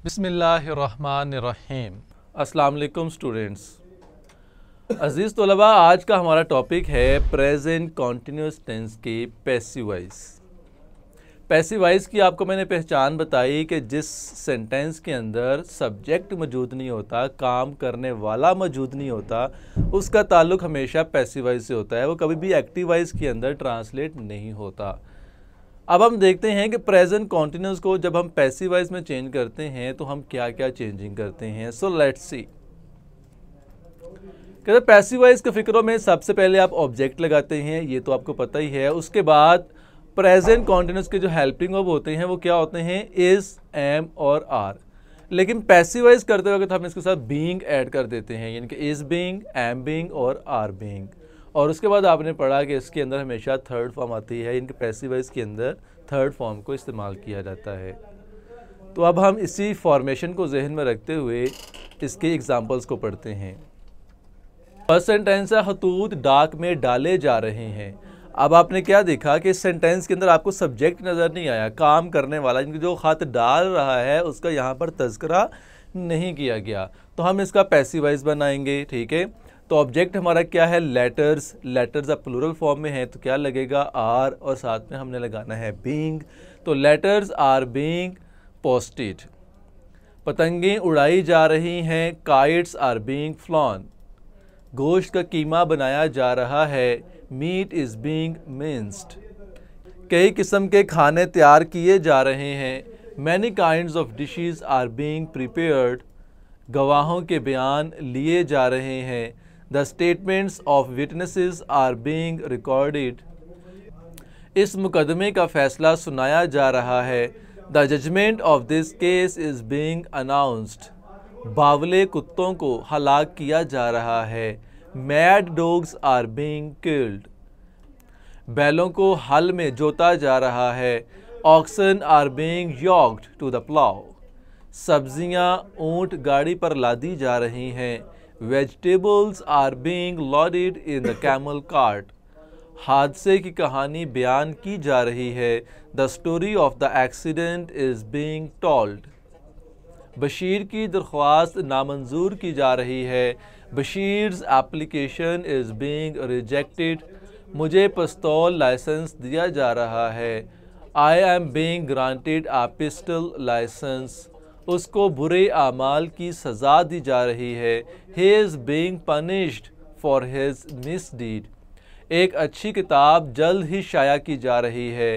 बिस्मिल्लाहिर्रहमानिर्रहीम। अस्सलाम वालेकुम स्टूडेंट्स। अज़ीज़ तलबा, आज का हमारा टॉपिक है प्रेजेंट कॉन्टिन्यूस टेंस की पैसिव वॉइस। पैसिव वॉइस की आपको मैंने पहचान बताई कि जिस सेंटेंस के अंदर सब्जेक्ट मौजूद नहीं होता, काम करने वाला मौजूद नहीं होता, उसका ताल्लुक़ हमेशा पैसिव वॉइस से होता है। वो कभी भी एक्टिव वॉइस के अंदर ट्रांसलेट नहीं होता। अब हम देखते हैं कि प्रेजेंट कॉन्टिन्यूस को जब हम पैसिव वॉइस में चेंज करते हैं तो हम क्या क्या चेंजिंग करते हैं। So let's see. कहते पैसिव वॉइस के फिक्रों में सबसे पहले आप ऑब्जेक्ट लगाते हैं, ये तो आपको पता ही है। उसके बाद प्रेजेंट कॉन्टिन्यूस के जो हेल्पिंग वर्ब होते हैं वो क्या होते हैं, इज, एम और आर। लेकिन पैसिव वॉइस करते वक्त हम इसके साथ बीइंग ऐड कर देते हैं, यानी कि इज बीइंग, एम बीइंग और आर बीइंग। और उसके बाद आपने पढ़ा कि इसके अंदर हमेशा थर्ड फॉर्म आती है, इनके पैसिव वॉइस के अंदर थर्ड फॉर्म को इस्तेमाल किया जाता है। तो अब हम इसी फॉर्मेशन को जहन में रखते हुए इसके एग्जांपल्स को पढ़ते हैं। फर्स्ट सेंटेंस है खतूत डाक में डाले जा रहे हैं। अब आपने क्या देखा कि इस सेंटेंस के अंदर आपको सब्जेक्ट नज़र नहीं आया, काम करने वाला यानी जो खत डाल रहा है उसका यहाँ पर तज़किरा नहीं किया गया, तो हम इसका पैसिव वॉइस बनाएंगे। ठीक है, तो ऑब्जेक्ट हमारा क्या है, लेटर्स। लेटर्स अब प्लूरल फॉर्म में है तो क्या लगेगा, आर, और साथ में हमने लगाना है बीइंग। तो लेटर्स आर बीइंग पोस्टेड। पतंगें उड़ाई जा रही हैं, काइट्स आर बीइंग फ्लॉन। गोश्त का कीमा बनाया जा रहा है, मीट इज़ बीइंग मिंस्ड। कई किस्म के खाने तैयार किए जा रहे हैं, many kinds of dishes are being prepared. गवाहों के बयान लिए जा रहे हैं, the statements of witnesses are being recorded. इस मुकदमे का फैसला सुनाया जा रहा है, the judgment of this case is being announced. बावले कुत्तों को हलाक किया जा रहा है, mad dogs are being killed. बैलों को हल में जोता जा रहा है, oxen are being yoked to the plough. सब्जियां ऊंट गाड़ी पर लादी जा रही हैं, vegetables are being loaded in the camel cart. हादसे की कहानी बयान की जा रही है, the story of the accident is being told. बशीर की दरख्वास्त नामंजूर की जा रही है, Bashir's application is being rejected. मुझे पिस्तौल लाइसेंस दिया जा रहा है, I am being granted a pistol licence. उसको बुरे आमाल की सज़ा दी जा रही है, he is being punished for his misdeed. एक अच्छी किताब जल्द ही शाया की जा रही है,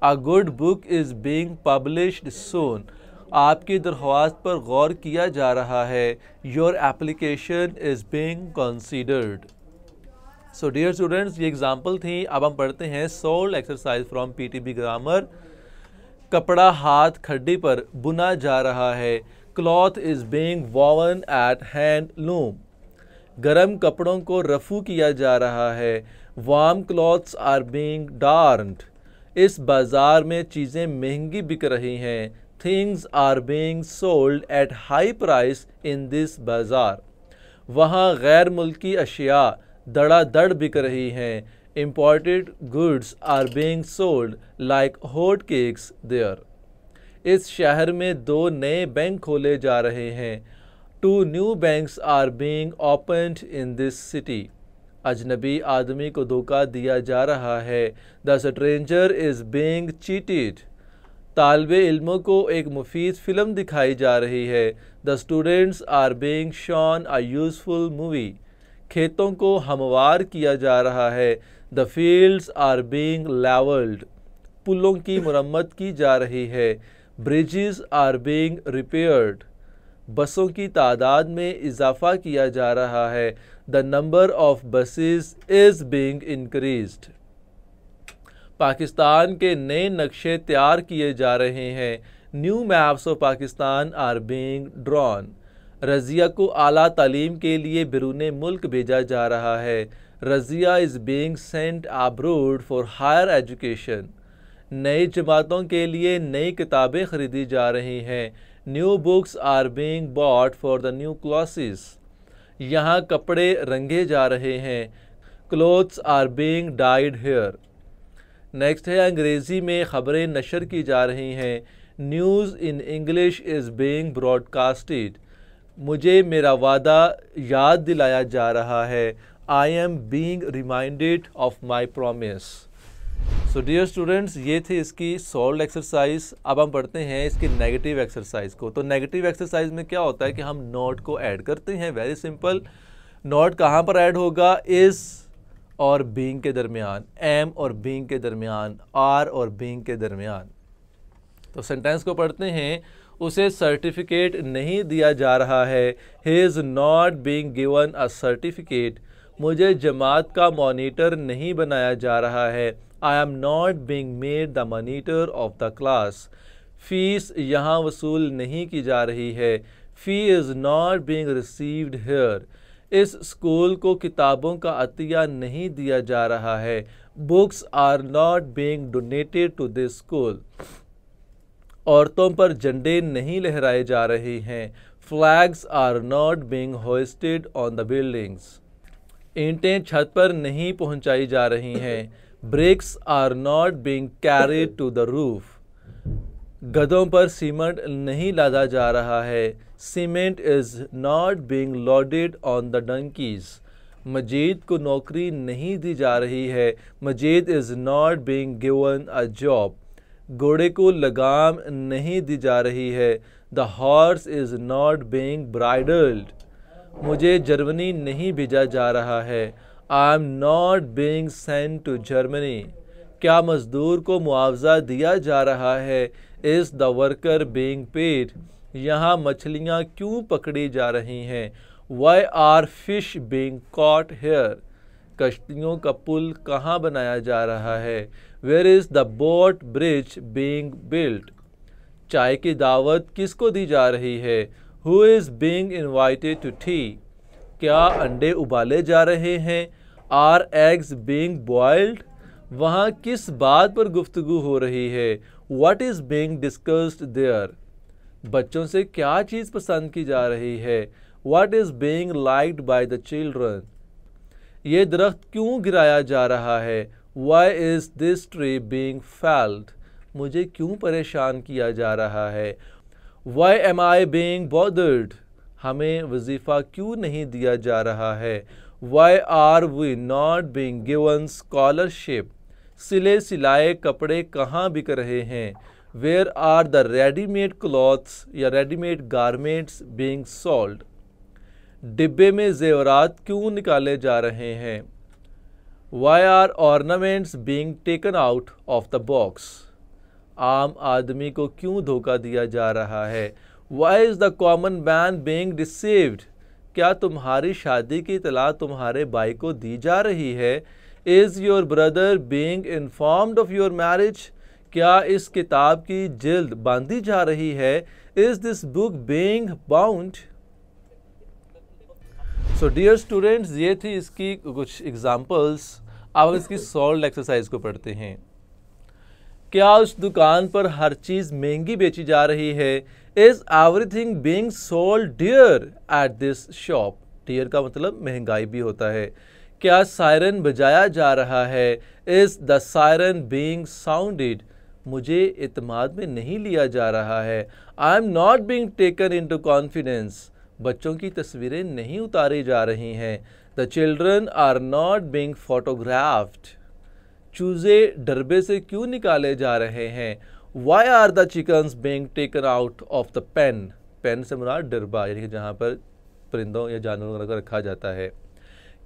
a good book is being published soon. आपकी दरख्वास्त पर गौर किया जा रहा है, your application is being considered. So dear students, ये एग्जाम्पल थी। अब हम पढ़ते हैं solved exercise from PTB grammar. कपड़ा हाथ खड्डी पर बुना जा रहा है, cloth is being woven at hand loom. गर्म कपड़ों को रफू किया जा रहा है, warm clothes are being darned. इस बाज़ार में चीज़ें महंगी बिक रही हैं, things are being sold at high price in this bazaar. वहाँ गैर मुल्की अशिया दड़ादड़ बिक रही हैं, Imported goods are being sold like hot cakes there. इस शहर में 2 नए बैंक खोले जा रहे हैं, 2 new banks are being opened in this city. अजनबी आदमी को धोखा दिया जा रहा है, the stranger is being cheated. तालिबे इल्मों को एक मुफीद फ़िल्म दिखाई जा रही है, the students are being shown a useful movie. खेतों को हमवार किया जा रहा है, the fields are being levelled. पुलों की मरम्मत की जा रही है, ब्रिजेस आर बीइंग रिपेयर्ड। बसों की तादाद में इजाफा किया जा रहा है, the number of buses is being increased. Pakistan के नए नक्शे तैयार किए जा रहे हैं, new maps of Pakistan are being drawn. रज़िया को आला तालीम के लिए बिरूने मुल्क भेजा जा रहा है, Razia is being sent abroad for higher education. नई जमातों के लिए नई किताबें ख़रीदी जा रही हैं, new books are being bought for the new classes. यहाँ कपड़े रंगे जा रहे हैं, clothes are being dyed here. Next है अंग्रेज़ी में ख़बरें नशर की जा रही हैं, news in English is being broadcasted. मुझे मेरा वादा याद दिलाया जा रहा है। I am being reminded of my promise. So dear students, ये थी इसकी सॉल्व एक्सरसाइज। अब हम पढ़ते हैं इसकी नेगेटिव एक्सरसाइज को। तो नेगेटिव एक्सरसाइज में क्या होता है कि हम नोट को ऐड करते हैं। Very simple. नोट कहाँ पर ऐड होगा? इज़ और बीइंग के दरमियान, एम और बीइंग के दरमियान, आर और बीइंग के दरमियान। तो सेंटेंस को पढ़ते हैं। उसे सर्टिफिकेट नहीं दिया जा रहा है। He is not being given a certificate. मुझे जमात का मॉनिटर नहीं बनाया जा रहा है। I am not being made the monitor of the class. Fees यहाँ वसूल नहीं की जा रही है। Fee is not being received here. इस स्कूल को किताबों का अतिया नहीं दिया जा रहा है। Books are not being donated to this school. औरतों पर झंडे नहीं लहराए जा रहे हैं। Flags are not being hoisted on the buildings. ईंटें छत पर नहीं पहुंचाई जा रही हैं। Bricks are not being carried to the roof. गधों पर सीमेंट नहीं लादा जा रहा है। Cement is not being loaded on the donkeys. Majid को नौकरी नहीं दी जा रही है। Majid is not being given a job. घोड़े को लगाम नहीं दी जा रही है। The horse is not being ब्राइडल्ड। मुझे जर्मनी नहीं भेजा जा रहा है। I am not being sent to Germany. क्या मजदूर को मुआवजा दिया जा रहा है? Is the worker being paid. यहाँ मछलियाँ क्यों पकड़ी जा रही हैं? Why are fish being caught here. कश्तियों का पुल कहाँ बनाया जा रहा है? Where is the boat bridge being built. चाय की दावत किसको दी जा रही है? Who is being invited to tea. क्या अंडे उबाले जा रहे हैं? Are eggs being boiled. वहाँ किस बात पर गुफ्तगू हो रही है? What is being discussed there. बच्चों से क्या चीज़ पसंद की जा रही है? What is being liked by the children. ये दरख्त क्यों गिराया जा रहा है? Why is this tree being felled. मुझे क्यों परेशान किया जा रहा है? Why am I being bothered. हमें वजीफ़ा क्यों नहीं दिया जा रहा है? Why are we not being given scholarship. सिले सिलाए कपड़े कहाँ बिक रहे हैं? Where are the readymade clothes या रेडीमेड गारमेंट्स बीइंग सोल्ड। डिब्बे में जेवरात क्यों निकाले जा रहे हैं? Why are ornaments being taken out of the box. आम आदमी को क्यों धोखा दिया जा रहा है? Why is the common man being deceived. क्या तुम्हारी शादी की इतला तुम्हारे भाई को दी जा रही है? Is your brother being informed of your marriage. क्या इस किताब की जिल्द बांधी जा रही है? Is this book being bound. So dear students, ये थी इसकी कुछ एग्जाम्पल्स। अब हम इसकी सॉल्व एक्सरसाइज को पढ़ते हैं। क्या उस दुकान पर हर चीज़ महंगी बेची जा रही है? Is everything being sold dear at this shop. Dear का मतलब महंगाई भी होता है। क्या सायरन बजाया जा रहा है? Is the siren being sounded. मुझे इत्मीनान में नहीं लिया जा रहा है। I am not being taken into confidence. बच्चों की तस्वीरें नहीं उतारी जा रही हैं। The children are not being photographed. चूजे डरबे से क्यों निकाले जा रहे हैं? Why are the chickens being taken out of the pen. Pen से मुराद डरबा, यानी कि जहाँ पर परिंदों या जानवरों को रखा जाता है।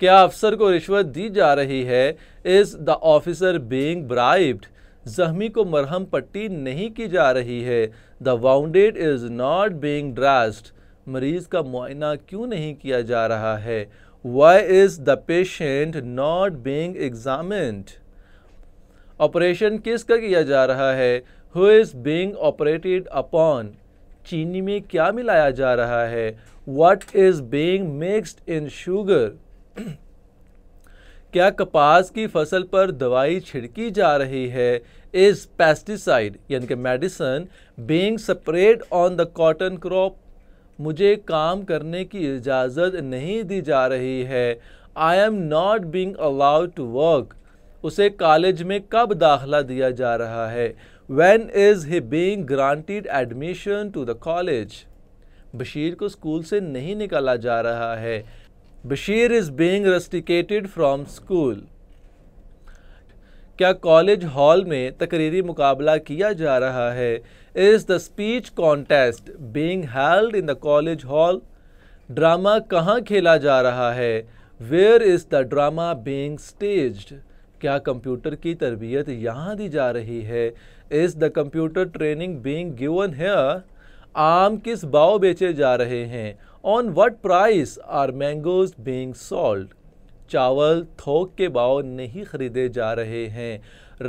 क्या अफसर को रिश्वत दी जा रही है? Is the officer being bribed. जख्मी को मरहम पट्टी नहीं की जा रही है। The wounded is not being dressed. मरीज का मुआयना क्यों नहीं किया जा रहा है? Why is the patient not being examined. Operation किसका किया जा रहा है? Who is being operated upon. चीनी में क्या मिलाया जा रहा है? What is being mixed in sugar. क्या कपास की फसल पर दवाई छिड़की जा रही है? इज़ पेस्टिसाइड यानी कि medicine being spread on the cotton crop. मुझे काम करने की इजाज़त नहीं दी जा रही है। I am not being allowed to work. उसे कॉलेज में कब दाखिला दिया जा रहा है? When is he being granted admission to the college? Bashir को स्कूल से नहीं निकाला जा रहा है। Bashir is being rusticated from school. क्या कॉलेज हॉल में तकरीरी मुकाबला किया जा रहा है? Is the speech contest being held in the college hall? Drama कहाँ खेला जा रहा है? Where is the drama being staged? क्या कंप्यूटर की तरबियत यहाँ दी जा रही है? Is the computer training being given here? आम किस भाव बेचे जा रहे हैं? On what price are mangoes being sold? चावल थोक के भाव नहीं खरीदे जा रहे हैं।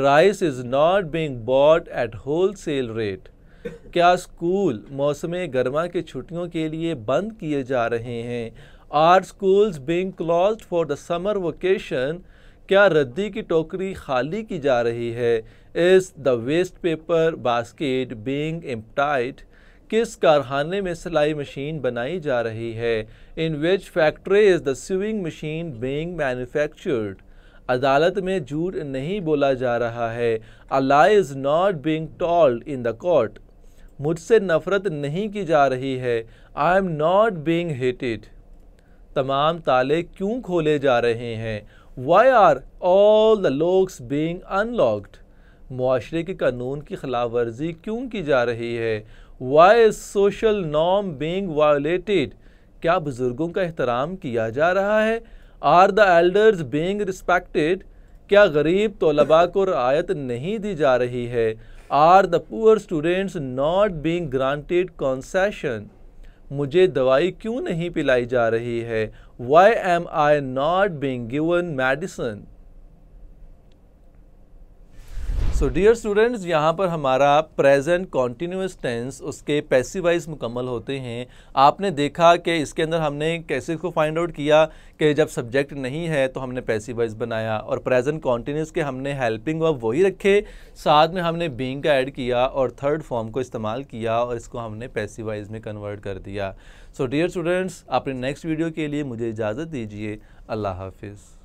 Rice is not being bought at wholesale rate. क्या स्कूल मौसम गर्मा की छुट्टियों के लिए बंद किए जा रहे हैं? Are schools being closed for the summer vacation? क्या रद्दी की टोकरी खाली की जा रही है? Is the waste paper basket being emptied? किस कारखाने में सिलाई मशीन बनाई जा रही है? In which factory is the sewing machine being manufactured? अदालत में झूठ नहीं बोला जा रहा है। A lie is not being told in the court. मुझसे नफरत नहीं की जा रही है। I am not being hated. तमाम ताले क्यों खोले जा रहे हैं? Why are all the locks being unlocked? मुआशरे के कानून की खिलाफ वर्जी क्यों की जा रही है? Why is social norm being violated? क्या बुजुर्गों का एहतराम किया जा रहा है? Are the elders being respected? क्या गरीब तलबा को रियायत नहीं दी जा रही है? Are the poor students not being granted concession? मुझे दवाई क्यों नहीं पिलाई जा रही है? Why am I not being given medicine? So dear students, यहाँ पर हमारा प्रेजेंट कॉन्टीन्यूअस टेंस उसके पैसिव वाइज मुकम्मल होते हैं। आपने देखा कि इसके अंदर हमने कैसे इसको फाइंड आउट किया कि जब सब्जेक्ट नहीं है तो हमने पैसिव वाइज बनाया और प्रेजेंट कॉन्टीन्यूअस के हमने हेल्पिंग वर्ब वही रखे, साथ में हमने बीइंग का ऐड किया और थर्ड फॉर्म को इस्तेमाल किया और इसको हमने पैसिव वाइज में कन्वर्ट कर दिया। सो डियर स्टूडेंट्स, अपने नेक्स्ट वीडियो के लिए मुझे इजाज़त दीजिए। अल्लाह हाफिज़।